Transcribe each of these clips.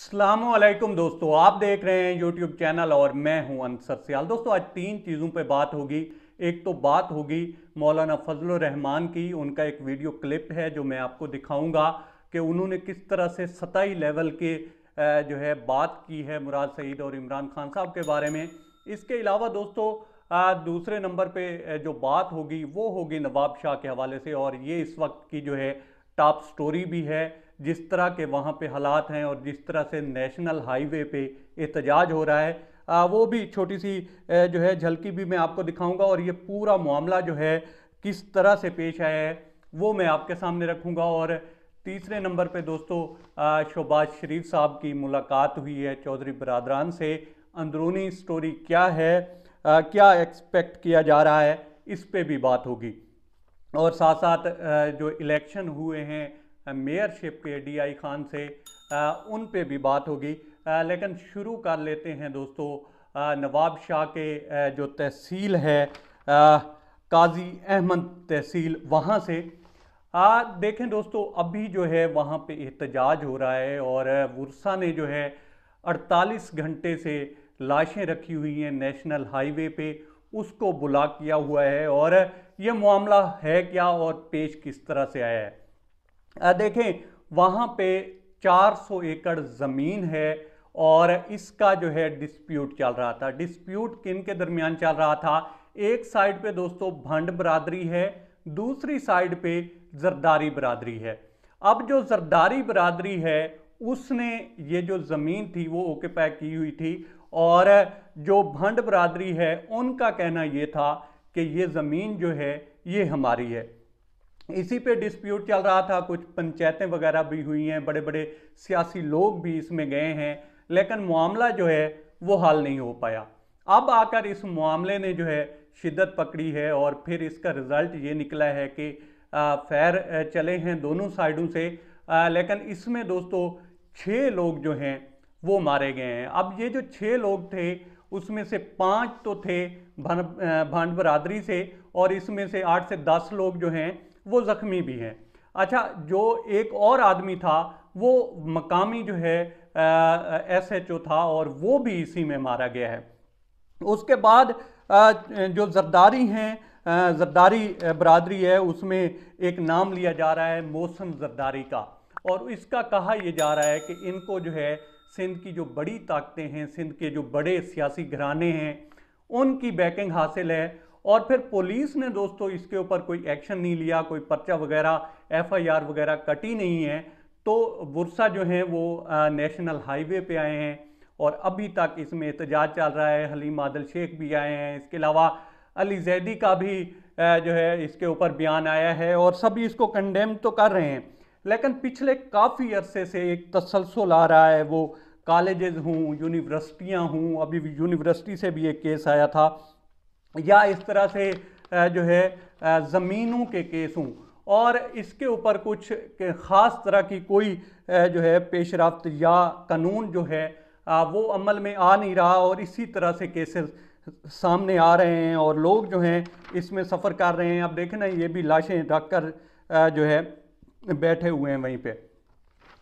अस्सलामुअलैकुम दोस्तों, आप देख रहे हैं यूट्यूब चैनल और मैं हूं अंसर सियाल। दोस्तों आज तीन चीज़ों पे बात होगी। एक तो बात होगी मौलाना फजलुर रहमान की, उनका एक वीडियो क्लिप है जो मैं आपको दिखाऊंगा कि उन्होंने किस तरह से सतही लेवल के जो है बात की है मुराद सईद और इमरान खान साहब के बारे में। इसके अलावा दोस्तों दूसरे नंबर पे जो बात होगी वो होगी नवाब शाह के हवाले से, और ये इस वक्त की जो है टॉप स्टोरी भी है। जिस तरह के वहाँ पे हालात हैं और जिस तरह से नेशनल हाईवे पे एहतजाज हो रहा है, वो भी छोटी सी जो है झलकी भी मैं आपको दिखाऊंगा, और ये पूरा मामला जो है किस तरह से पेश आया है वो मैं आपके सामने रखूंगा। और तीसरे नंबर पे दोस्तों शहबाज शरीफ साहब की मुलाकात हुई है चौधरी बरादरान से। अंदरूनी स्टोरी क्या है, क्या एक्सपेक्ट किया जा रहा है, इस पे भी बात होगी। और साथ साथ जो इलेक्शन हुए हैं मेयरशिप के डीआई खान से, उन पे भी बात होगी। लेकिन शुरू कर लेते हैं दोस्तों नवाब शाह के जो तहसील है काजी अहमद तहसील, वहाँ से। देखें दोस्तों, अभी जो है वहाँ पे एहतजाज हो रहा है और वर्षा ने जो है 48 घंटे से लाशें रखी हुई हैं नेशनल हाईवे पे, उसको ब्लॉक किया हुआ है। और ये मामला है क्या और पेश किस तरह से आया है। देखें वहाँ पे 400 एकड़ ज़मीन है और इसका जो है डिस्प्यूट चल रहा था। डिस्प्यूट किन के दरमियान चल रहा था? एक साइड पे दोस्तों भंड बरादरी है, दूसरी साइड पे जरदारी बरादरी है। अब जो जरदारी बरादरी है उसने ये जो ज़मीन थी वो ऑक्यूपाई की हुई थी, और जो भंड बरादरी है उनका कहना ये था कि ये ज़मीन जो है ये हमारी है। इसी पे डिस्प्यूट चल रहा था, कुछ पंचायतें वगैरह भी हुई हैं, बड़े बड़े सियासी लोग भी इसमें गए हैं, लेकिन मामला जो है वो हल नहीं हो पाया। अब आकर इस मामले ने जो है शिद्दत पकड़ी है और फिर इसका रिज़ल्ट ये निकला है कि फैर चले हैं दोनों साइडों से, लेकिन इसमें दोस्तों 6 लोग जो हैं वो मारे गए हैं। अब ये जो 6 लोग थे उसमें से 5 तो थे भांड बरादरी से, और इसमें से 8 से 10 लोग जो हैं वो ज़ख्मी भी हैं। अच्छा, जो एक और आदमी था वो मकामी जो है SHO था और वो भी इसी में मारा गया है। उसके बाद जो जरदारी हैं, जरदारी बरादरी है, उसमें एक नाम लिया जा रहा है मोहसिन जरदारी का, और इसका कहा यह जा रहा है कि इनको जो है सिंध की जो बड़ी ताकतें हैं, सिंध के जो बड़े सियासी घराने हैं, उनकी बैकिंग हासिल है। और फिर पुलिस ने दोस्तों इसके ऊपर कोई एक्शन नहीं लिया, कोई पर्चा वगैरह FIR वगैरह कटी नहीं है। तो बुरसा जो है वो नेशनल हाईवे पे आए हैं और अभी तक इसमें एहतजाज चल रहा है। हलीम आदिल शेख भी आए हैं, इसके अलावा अली जैदी का भी जो है इसके ऊपर बयान आया है, और सभी इसको कंडेम तो कर रहे हैं। लेकिन पिछले काफ़ी अरसे से एक तसलसल आ रहा है, वो कॉलेजेस हूँ, यूनिवर्सिटियाँ हूँ, अभी यूनिवर्सिटी से भी एक केस आया था, या इस तरह से जो है ज़मीनों के केस हूँ, और इसके ऊपर कुछ ख़ास तरह की कोई जो है पेशरफ्त या कानून जो है वो अमल में आ नहीं रहा, और इसी तरह से केसेस सामने आ रहे हैं और लोग जो हैं इसमें सफ़र कर रहे हैं। अब देखें ना, ये भी लाशें रख कर जो है बैठे हुए हैं वहीं पे।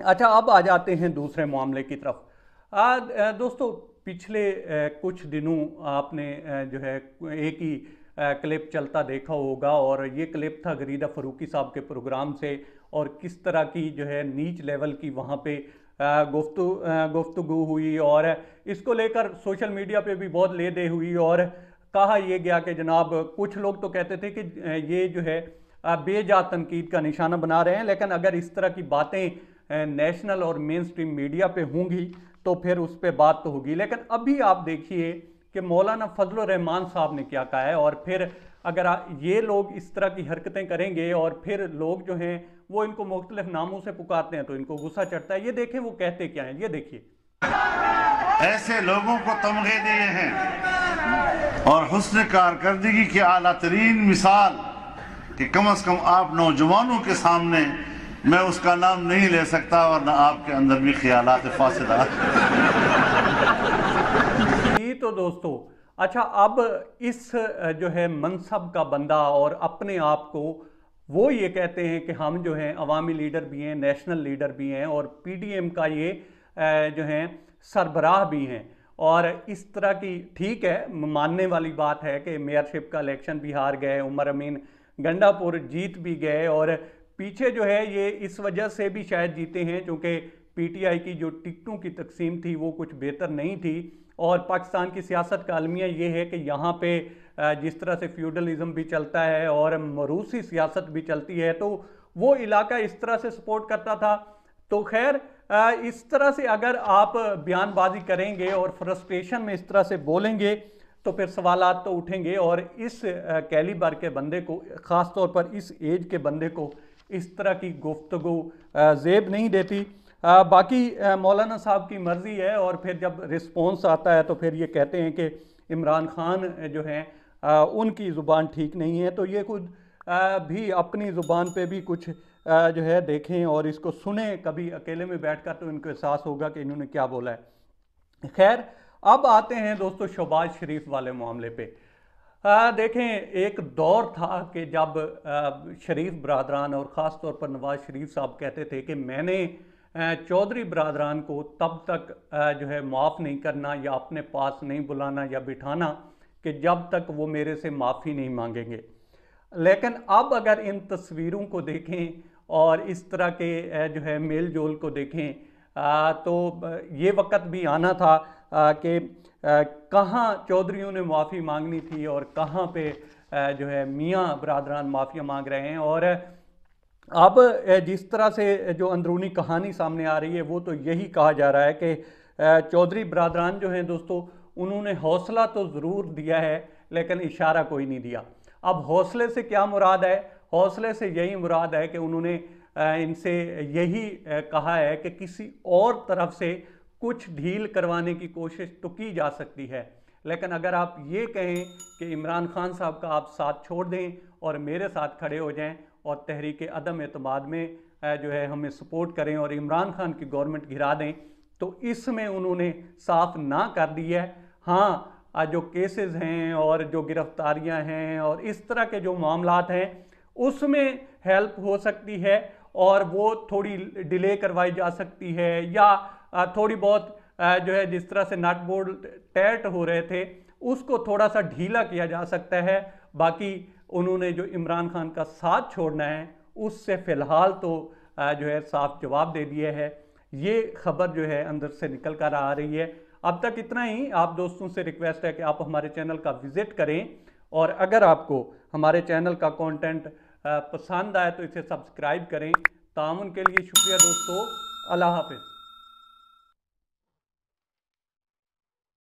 अच्छा, अब आ जाते हैं दूसरे मामले की तरफ। दोस्तों पिछले कुछ दिनों आपने जो है एक ही क्लिप चलता देखा होगा, और ये क्लिप था गरीदा फ़रूकी साहब के प्रोग्राम से, और किस तरह की जो है नीच लेवल की वहाँ पे गुफ्तगू हुई, और इसको लेकर सोशल मीडिया पे भी बहुत ले दे हुई। और कहा यह गया कि जनाब, कुछ लोग तो कहते थे कि ये जो है बेजा तनकीद का निशाना बना रहे हैं, लेकिन अगर इस तरह की बातें नेशनल और मेन स्ट्रीम मीडिया पे होंगी तो फिर उस पर बात तो होगी। लेकिन अभी आप देखिए कि मौलाना फजलुर रहमान साहब ने क्या कहा है, और फिर अगर ये लोग इस तरह की हरकतें करेंगे और फिर लोग जो हैं वो इनको मुख्तलिफ नामों से पुकारते हैं तो इनको गुस्सा चढ़ता है। ये देखें वो कहते क्या हैं, ये देखिए। ऐसे लोगों को तमगे दिए हैं और हुस्न कारकर्दगी की आला तरीन मिसाल कि कम से कम आप नौजवानों के सामने मैं उसका नाम नहीं ले सकता, और न आपके अंदर भी ख्यालात फासिदा। ये तो दोस्तों, अच्छा, अब इस जो है मनसब का बंदा और अपने आप को वो ये कहते हैं कि हम जो हैं अवामी लीडर भी हैं, नेशनल लीडर भी हैं, और PDM का ये जो हैं सरबराह भी हैं। और इस तरह की, ठीक है, मानने वाली बात है कि मेयरशिप का इलेक्शन भी हार गए, उमर अमीन गंडापुर जीत भी गए, और पीछे जो है ये इस वजह से भी शायद जीते हैं क्योंकि पीटीआई की जो टिकटों की तकसीम थी वो कुछ बेहतर नहीं थी। और पाकिस्तान की सियासत का अलमिया ये है कि यहाँ पे जिस तरह से फ्यूडलिज्म भी चलता है और मरूसी सियासत भी चलती है, तो वो इलाका इस तरह से सपोर्ट करता था। तो खैर, इस तरह से अगर आप बयानबाजी करेंगे और फ्रस्ट्रेशन में इस तरह से बोलेंगे तो फिर सवालात तो उठेंगे, और इस कैलिबर के बंदे को, ख़ास तौर पर इस एज के बंदे को, इस तरह की गुफ्तगू जेब नहीं देती। बाकी मौलाना साहब की मर्ज़ी है, और फिर जब रिस्पॉन्स आता है तो फिर ये कहते हैं कि इमरान खान जो हैं उनकी ज़ुबान ठीक नहीं है। तो ये खुद भी अपनी ज़ुबान पे भी कुछ जो है देखें और इसको सुने कभी अकेले में बैठकर, तो इनको एहसास होगा कि इन्होंने क्या बोला है। खैर, अब आते हैं दोस्तों शहबाज शरीफ वाले मामले पे। देखें, एक दौर था कि जब शरीफ बरादरान और ख़ास तौर पर नवाज़ शरीफ साहब कहते थे कि मैंने चौधरी बरादरान को तब तक जो है माफ़ नहीं करना या अपने पास नहीं बुलाना या बिठाना कि जब तक वो मेरे से माफ़ी नहीं मांगेंगे। लेकिन अब अगर इन तस्वीरों को देखें और इस तरह के जो है मेल जोल को देखें, तो ये वक्त भी आना था कि कहाँ चौधरियों ने माफ़ी मांगनी थी और कहाँ पे जो है मियाँ बरादरान माफ़िया मांग रहे हैं। और अब जिस तरह से जो अंदरूनी कहानी सामने आ रही है वो तो यही कहा जा रहा है कि चौधरी बरादरान जो हैं दोस्तों, उन्होंने हौसला तो ज़रूर दिया है लेकिन इशारा कोई नहीं दिया। अब हौसले से क्या मुराद है? हौसले से यही मुराद है कि उन्होंने इनसे यही कहा है कि किसी और तरफ से कुछ ढील करवाने की कोशिश तो की जा सकती है, लेकिन अगर आप ये कहें कि इमरान खान साहब का आप साथ छोड़ दें और मेरे साथ खड़े हो जाएं और तहरीक अदम एतमाद में जो है हमें सपोर्ट करें और इमरान खान की गवर्नमेंट गिरा दें, तो इसमें उन्होंने साफ ना कर दी है। हाँ, जो केसेस हैं और जो गिरफ्तारियां हैं और इस तरह के जो मामलात हैं उसमें हेल्प हो सकती है और वो थोड़ी डिले करवाई जा सकती है, या थोड़ी बहुत जो है जिस तरह से नट बोल्ट टाइट हो रहे थे उसको थोड़ा सा ढीला किया जा सकता है। बाकी उन्होंने जो इमरान खान का साथ छोड़ना है उससे फ़िलहाल तो जो है साफ जवाब दे दिया है। ये खबर जो है अंदर से निकल कर आ रही है। अब तक इतना ही। आप दोस्तों से रिक्वेस्ट है कि आप हमारे चैनल का विज़िट करें, और अगर आपको हमारे चैनल का कंटेंट पसंद आए तो इसे सब्सक्राइब करें। तामुन के लिए शुक्रिया दोस्तों। अल्लाह हाफ़िज़।